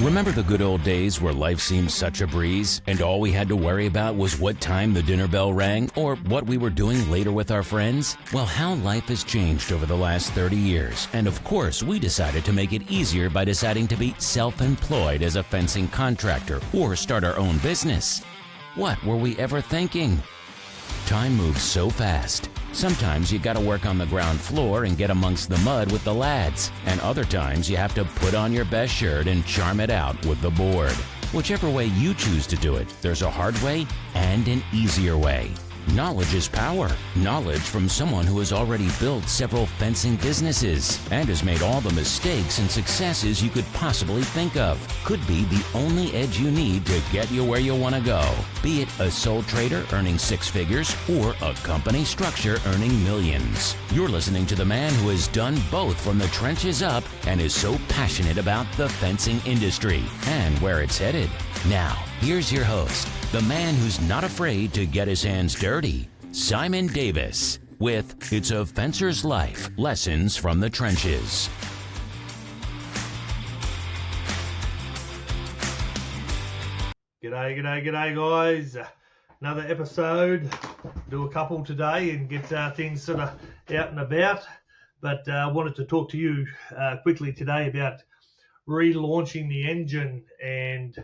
Remember the good old days where life seemed such a breeze and all we had to worry about was what time the dinner bell rang or what we were doing later with our friends? Well, how life has changed over the last 30 years. And of course, we decided to make it easier by deciding to be self-employed as a fencing contractor or start our own business. What were we ever thinking? Time moves so fast. Sometimes you gotta work on the ground floor and get amongst the mud with the lads, and other times you have to put on your best shirt and charm it out with the board. Whichever way you choose to do it, there's a hard way and an easier way. Knowledge is power. Knowledge from someone who has already built several fencing businesses and has made all the mistakes and successes you could possibly think of. Could be the only edge you need to get you where you want to go. Be it a sole trader earning six figures or a company structure earning millions. You're listening to the man who has done both from the trenches up and is so passionate about the fencing industry and where it's headed. Now, here's your host, the man who's not afraid to get his hands dirty, Simon Davis, with It's a Fencer's Life, Lessons from the Trenches. G'day guys. Another episode. Do a couple today and get things sort of out and about. But I wanted to talk to you quickly today about relaunching the engine and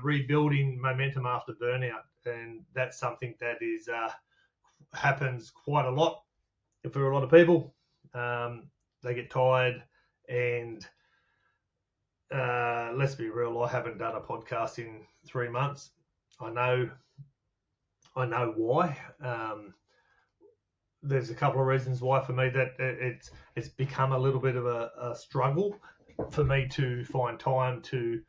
rebuilding momentum after burnout. And that's something that is happens quite a lot for a lot of people. They get tired, and let's be real, I haven't done a podcast in 3 months. I know why. There's a couple of reasons why for me that it's become a little bit of a struggle for me to find time to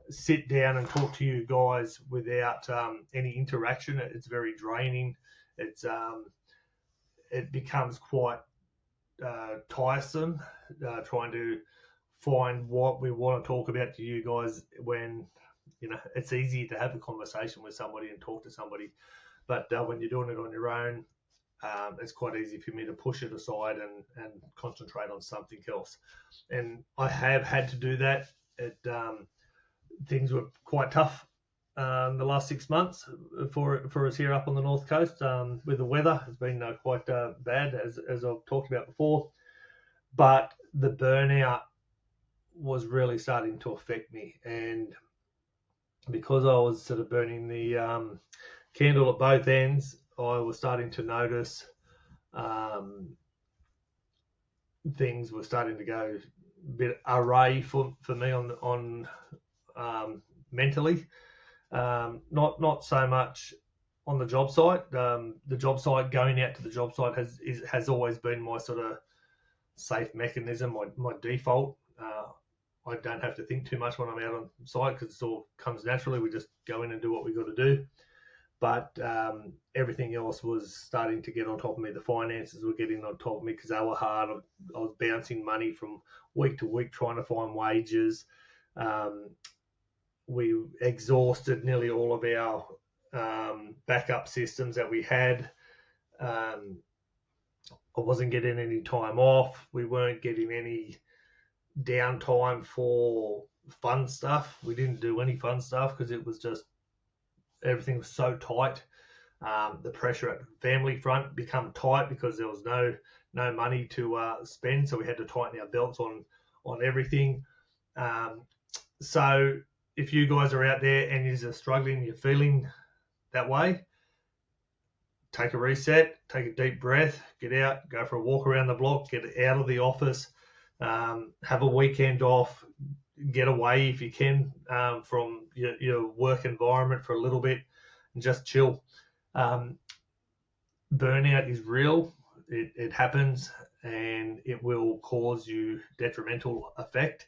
sit down and talk to you guys without any interaction. It's very draining. It becomes quite tiresome trying to find what we want to talk about to you guys when, it's easy to have a conversation with somebody and talk to somebody. But when you're doing it on your own, it's quite easy for me to push it aside and concentrate on something else. And I have had to do that. Things were quite tough the last 6 months for us here up on the North Coast with the weather. It's been quite bad, as I've talked about before. But the burnout was really starting to affect me. And because I was sort of burning the candle at both ends, I was starting to notice things were starting to go a bit array for me on mentally. Not so much on the job site. The job site, going out to the job site has always been my sort of safe mechanism, my default. I don't have to think too much when I'm out on site because it all comes naturally. We just go in and do what we got to do. But everything else was starting to get on top of me. The finances were getting on top of me because they were hard. I was bouncing money from week to week trying to find wages. We exhausted nearly all of our backup systems that we had. I wasn't getting any time off. We weren't getting any downtime for fun stuff. We didn't do any fun stuff because it was just, everything was so tight. The pressure at the family front become tight because there was no money to spend, so we had to tighten our belts on everything. So if you guys are out there and you're struggling, you're feeling that way, take a reset, take a deep breath, get out, go for a walk around the block, get out of the office, have a weekend off, get away if you can from your work environment for a little bit and just chill. Burnout is real. It happens and it will cause you detrimental effect.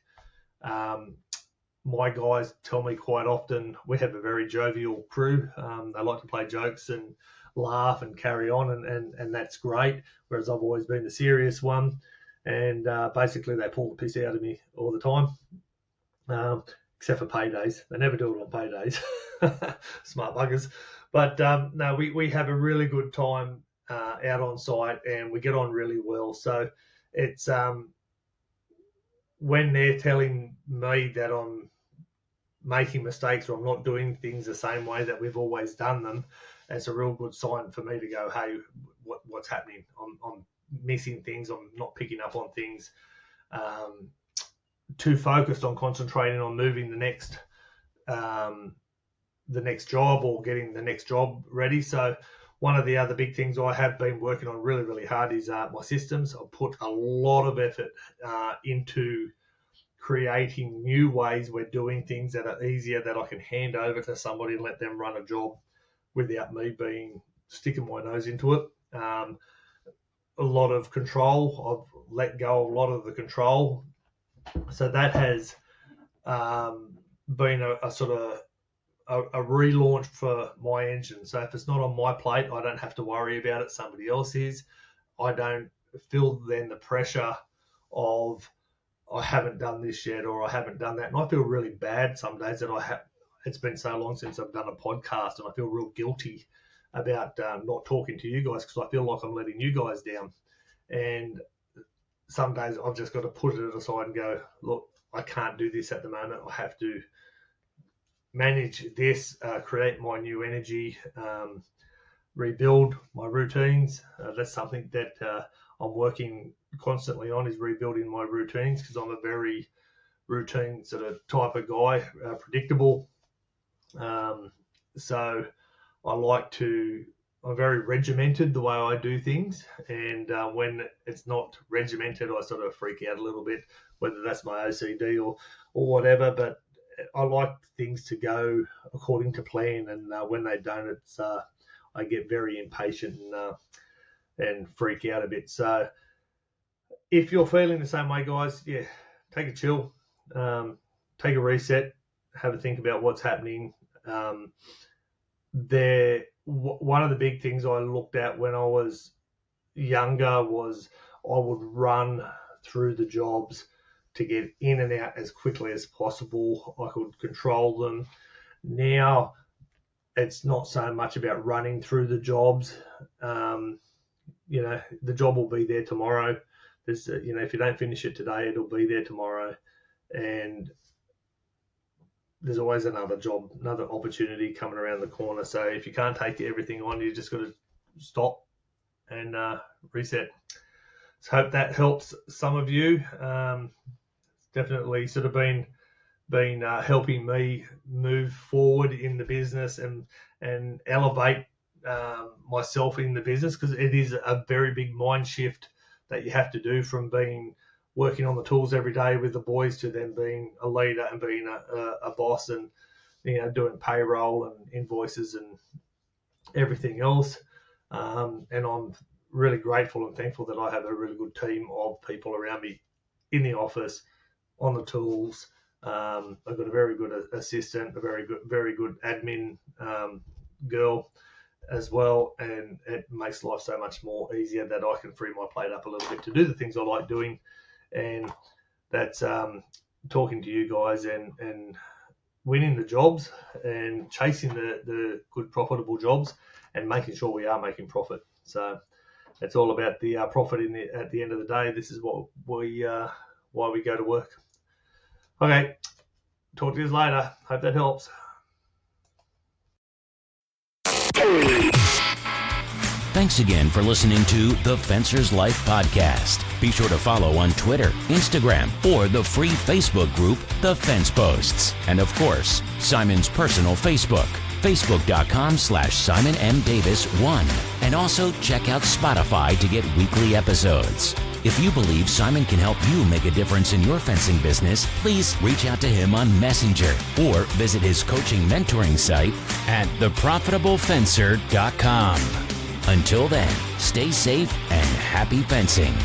My guys tell me quite often, we have a very jovial crew. They like to play jokes and laugh and carry on, and that's great, whereas I've always been the serious one. And basically they pull the piss out of me all the time, except for paydays. They never do it on paydays. Smart buggers. But no, we have a really good time out on site and we get on really well. So it's when they're telling me that I'm making mistakes or I'm not doing things the same way that we've always done them, it's a real good sign for me to go, hey, what's happening? I'm missing things. I'm not picking up on things. Too focused on concentrating on moving the next job or getting the next job ready. So one of the other big things I have been working on really, really hard is my systems. I've put a lot of effort into creating new ways we're doing things that are easier, that I can hand over to somebody and let them run a job without me sticking my nose into it. A lot of control. I've let go of a lot of the control. So that has been a sort of a relaunch for my engine. So if it's not on my plate, I don't have to worry about it. Somebody else is. I don't feel then the pressure of I haven't done this yet or I haven't done that. And I feel really bad some days that it's been so long since I've done a podcast, and I feel real guilty about not talking to you guys because I feel like I'm letting you guys down. And some days I've just got to put it aside and go, look, I can't do this at the moment. I have to manage this, create my new energy, rebuild my routines. That's something that I'm working constantly on, is rebuilding my routines, because I'm a very routine sort of type of guy, predictable. So I'm very regimented the way I do things, and when it's not regimented, I sort of freak out a little bit, whether that's my OCD or whatever. But I like things to go according to plan, and when they don't, I get very impatient and freak out a bit. So if you're feeling the same way, guys, take a chill, take a reset, have a think about what's happening. One of the big things I looked at when I was younger was I would run through the jobs to get in and out as quickly as possible. I could control them. Now it's not so much about running through the jobs. The job will be there tomorrow. If you don't finish it today, it'll be there tomorrow. And there's always another job, another opportunity coming around the corner. So if you can't take everything on, you just got to stop and reset. So hope that helps some of you. Definitely sort of been helping me move forward in the business and elevate myself in the business, because it is a very big mind shift that you have to do from working on the tools every day with the boys to then being a leader and being a boss, and doing payroll and invoices and everything else. And I'm really grateful and thankful that I have a really good team of people around me in the office, on the tools. I've got a very good assistant, a very good admin girl as well, and it makes life so much more easier that I can free my plate up a little bit to do the things I like doing. And that's talking to you guys and winning the jobs and chasing the good profitable jobs and making sure we are making profit. So it's all about the profit at the end of the day. This is what why we go to work. Okay, talk to you later. Hope that helps. Thanks again for listening to the Fencer's Life podcast. Be sure to follow on Twitter, Instagram, or the free Facebook group, The Fence Posts. And of course, Simon's personal Facebook, facebook.com/Simon M. Davis 1. And also check out Spotify to get weekly episodes. If you believe Simon can help you make a difference in your fencing business, please reach out to him on Messenger or visit his coaching mentoring site at theprofitablefencer.com. Until then, stay safe and happy fencing.